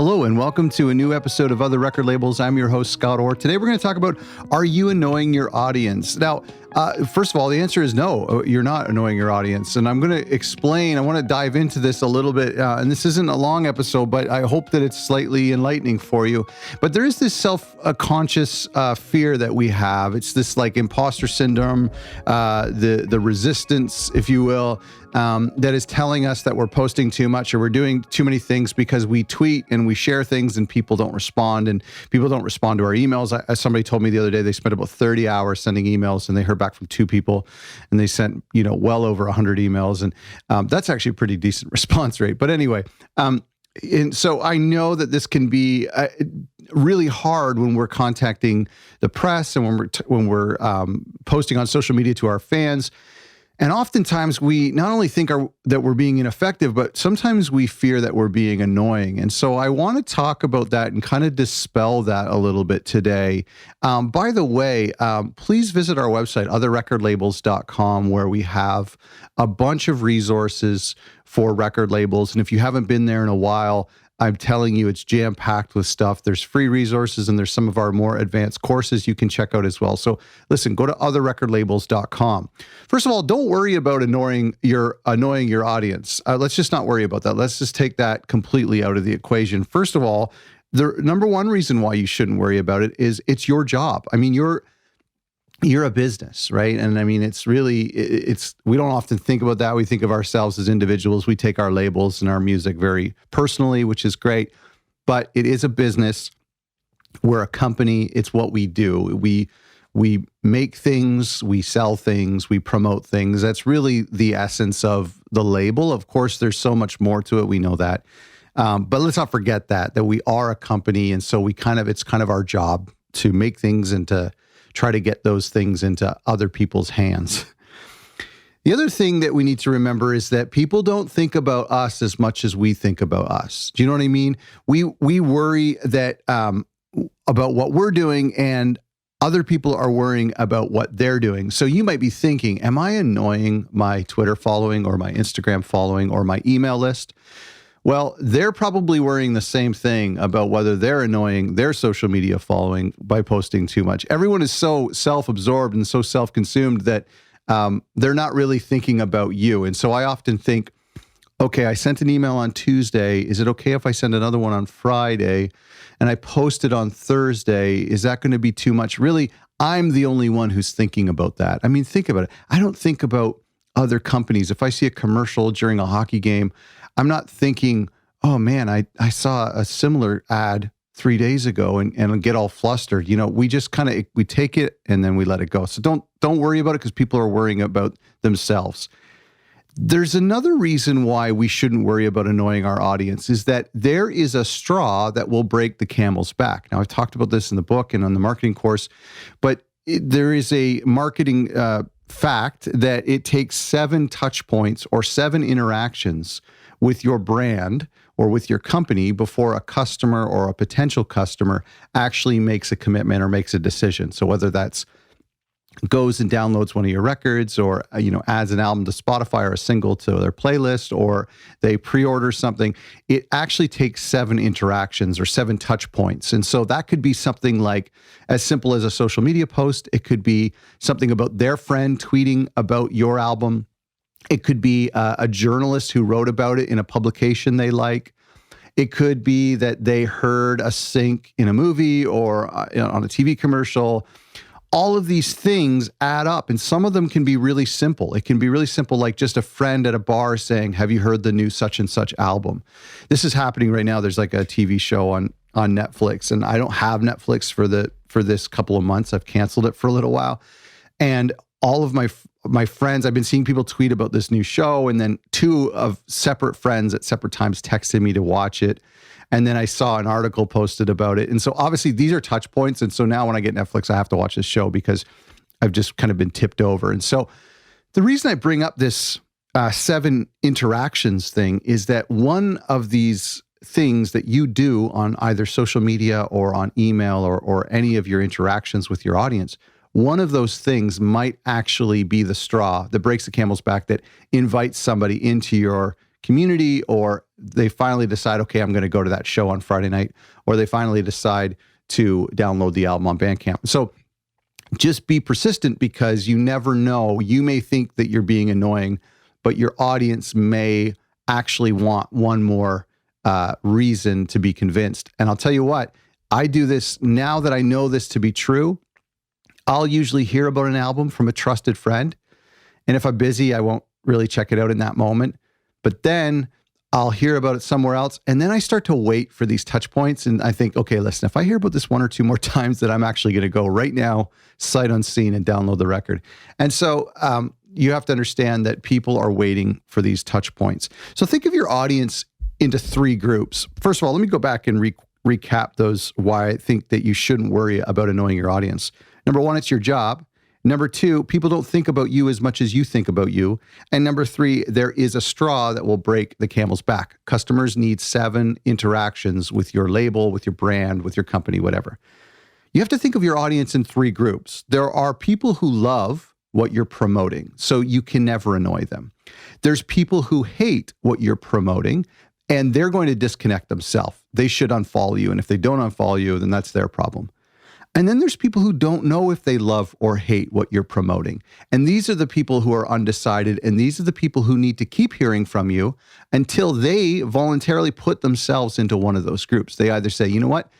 Hello and welcome to a new episode of Other Record Labels. I'm your host, Scott Orr. Today we're going to talk about, are you annoying your audience? Now, first of all, the answer is no, you're not annoying your audience. And I'm going to explain, I want to dive into this a little bit. And this isn't a long episode, but I hope that it's slightly enlightening for you. But there is this self-conscious fear that we have. It's this like imposter syndrome, the resistance, if you will, that is telling us that we're posting too much or we're doing too many things because we tweet and we share things and people don't respond, and people don't respond to our emails. Somebody told me the other day they spent about 30 hours sending emails and they heard back from 2 people and they sent, well over 100 emails. And that's actually a pretty decent response rate. But anyway, and so I know that this can be really hard when we're contacting the press and when we're posting on social media to our fans. And oftentimes we not only think that we're being ineffective, but sometimes we fear that we're being annoying. And so I want to talk about that and kind of dispel that a little bit today. By the way, please visit our website, otherrecordlabels.com, where we have a bunch of resources for record labels. And if you haven't been there in a while, I'm telling you, it's jam-packed with stuff. There's free resources and there's some of our more advanced courses you can check out as well. So listen, go to otherrecordlabels.com. First of all, don't worry about annoying your audience. Let's just not worry about that. Let's just take that completely out of the equation. First of all, the number one reason why you shouldn't worry about it is it's your job. I mean, you're a business, right? And I mean, we don't often think about that. We think of ourselves as individuals. We take our labels and our music very personally, which is great, but it is a business. We're a company. It's what we do. We make things, we sell things, we promote things. That's really the essence of the label. Of course, there's so much more to it. We know that. But let's not forget that we are a company. And so it's kind of our job to make things and to try to get those things into other people's hands. The other thing that we need to remember is that people don't think about us as much as we think about us. Do you know what I mean? We worry that about what we're doing, and other people are worrying about what they're doing. So you might be thinking, am I annoying my Twitter following or my Instagram following or my email list? Well, they're probably worrying the same thing about whether they're annoying their social media following by posting too much. Everyone is so self-absorbed and so self-consumed that they're not really thinking about you. And so I often think, okay, I sent an email on Tuesday. Is it okay if I send another one on Friday? And I posted on Thursday. Is that going to be too much? Really, I'm the only one who's thinking about that. I mean, think about it. I don't think about other companies. If I see a commercial during a hockey game, I'm not thinking, oh man, I saw a similar ad 3 days ago and get all flustered. We just we take it and then we let it go. So don't worry about it because people are worrying about themselves. There's another reason why we shouldn't worry about annoying our audience is that there is a straw that will break the camel's back. Now, I've talked about this in the book and on the marketing course, but there is a marketing fact that it takes 7 touch points or 7 interactions with your brand or with your company before a customer or a potential customer actually makes a commitment or makes a decision. So whether that's goes and downloads one of your records or, adds an album to Spotify or a single to their playlist, or they pre-order something, it actually takes 7 interactions or 7 touch points. And so that could be something like as simple as a social media post. It could be something about their friend tweeting about your album. It could be a journalist who wrote about it in a publication they like. It could be that they heard a sync in a movie or on a TV commercial. All of these things add up, and some of them can be really simple. It can be really simple, like just a friend at a bar saying, have you heard the new such and such album? This is happening right now. There's like a TV show on Netflix, and I don't have Netflix for this couple of months. I've canceled it for a little while. And all of my friends, I've been seeing people tweet about this new show, and then 2 of separate friends at separate times texted me to watch it. And then I saw an article posted about it. And so obviously these are touch points. And so now when I get Netflix, I have to watch this show because I've just kind of been tipped over. And so the reason I bring up this 7 interactions thing is that one of these things that you do on either social media or on email or any of your interactions with your audience, one of those things might actually be the straw that breaks the camel's back, that invites somebody into your community, or they finally decide, okay, I'm going to go to that show on Friday night, or they finally decide to download the album on Bandcamp. So just be persistent, because you never know. You may think that you're being annoying, but your audience may actually want one more reason to be convinced. And I'll tell you what, I do this now that I know this to be true. I'll usually hear about an album from a trusted friend. And if I'm busy, I won't really check it out in that moment. But then I'll hear about it somewhere else. And then I start to wait for these touch points. And I think, okay, listen, if I hear about this one or two more times, that I'm actually going to go right now, sight unseen, and download the record. And so you have to understand that people are waiting for these touch points. So think of your audience into three groups. First of all, let me go back and recap those, why I think that you shouldn't worry about annoying your audience. Number one, it's your job. Number two, people don't think about you as much as you think about you. And number three, there is a straw that will break the camel's back. Customers need 7 interactions with your label, with your brand, with your company, whatever. You have to think of your audience in 3 groups. There are people who love what you're promoting, so you can never annoy them. There's people who hate what you're promoting, and they're going to disconnect themselves. They should unfollow you. And if they don't unfollow you, then that's their problem. And then there's people who don't know if they love or hate what you're promoting. And these are the people who are undecided. And these are the people who need to keep hearing from you until they voluntarily put themselves into one of those groups. They either say, you know what?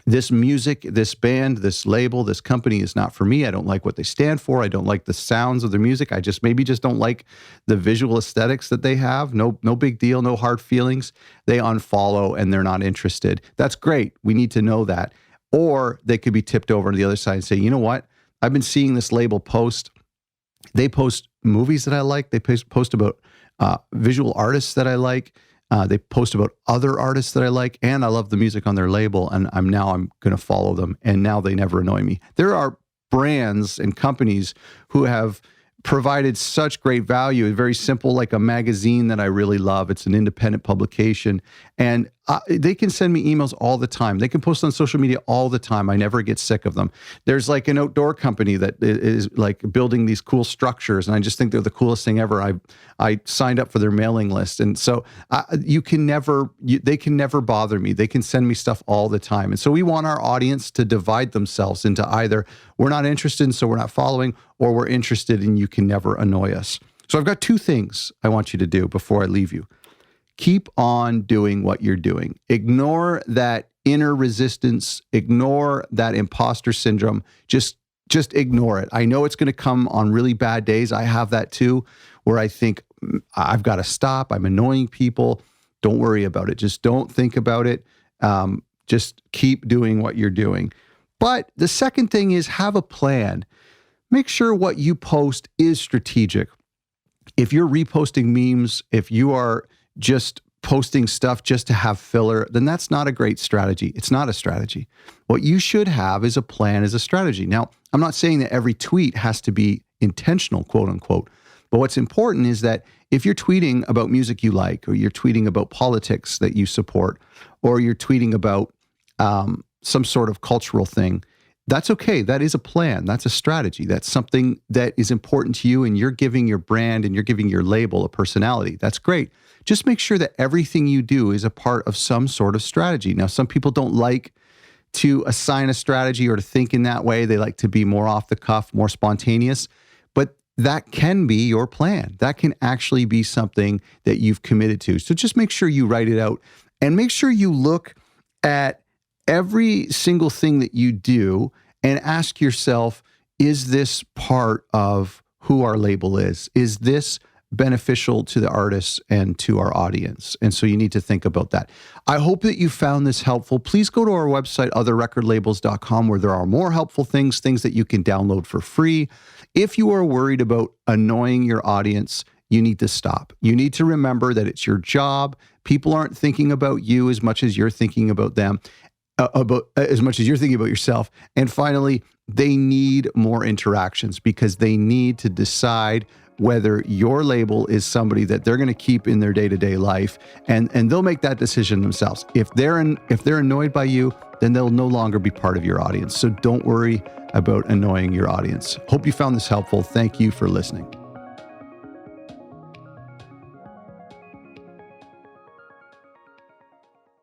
This music, this band, this label, this company is not for me. I don't like what they stand for. I don't like the sounds of their music. I just maybe don't like the visual aesthetics that they have. No big deal, no hard feelings. They unfollow and they're not interested. That's great. We need to know that. Or they could be tipped over to the other side and say, you know what? I've been seeing this label post. They post movies that I like. They post about visual artists that I like. They post about other artists that I like, and I love the music on their label, and I'm going to follow them, and now they never annoy me. There are brands and companies who have provided such great value. It's very simple, like a magazine that I really love. It's an independent publication, and they can send me emails all the time. They can post on social media all the time. I never get sick of them. There's like an outdoor company that is like building these cool structures, and I just think they're the coolest thing ever. I signed up for their mailing list, and so they can never bother me. They can send me stuff all the time, and so we want our audience to divide themselves into either we're not interested, and so we're not following, or we're interested, and you can never annoy us. So I've got 2 things I want you to do before I leave you. Keep on doing what you're doing. Ignore that inner resistance. Ignore that imposter syndrome. Just ignore it. I know it's going to come on really bad days. I have that too, where I think I've got to stop. I'm annoying people. Don't worry about it. Just don't think about it. Just keep doing what you're doing. But the second thing is have a plan. Make sure what you post is strategic. If you're reposting memes, if you are just posting stuff just to have filler, then that's not a great strategy. It's not a strategy. What you should have is a plan, is a strategy. Now, I'm not saying that every tweet has to be intentional, quote unquote, but what's important is that if you're tweeting about music you like, or you're tweeting about politics that you support, or you're tweeting about some sort of cultural thing, that's okay. That is a plan. That's a strategy. That's something that is important to you, and you're giving your brand and you're giving your label a personality. That's great. Just make sure that everything you do is a part of some sort of strategy. Now, some people don't like to assign a strategy or to think in that way. They like to be more off the cuff, more spontaneous, but that can be your plan. That can actually be something that you've committed to. So just make sure you write it out, and make sure you look at every single thing that you do and ask yourself, is this part of who our label is? Is this beneficial to the artists and to our audience? And so you need to think about that. I hope that you found this helpful. Please go to our website, otherrecordlabels.com, where there are more helpful things that you can download for free. If you are worried about annoying your audience, you need to stop. You need to remember that it's your job. People aren't thinking about you as much as you're thinking about them, as much as you're thinking about yourself. And finally, they need more interactions, because they need to decide whether your label is somebody that they're going to keep in their day-to-day life, and they'll make that decision themselves. If they're annoyed by you, then they'll no longer be part of your audience. So don't worry about annoying your audience. Hope you found this helpful. Thank you for listening.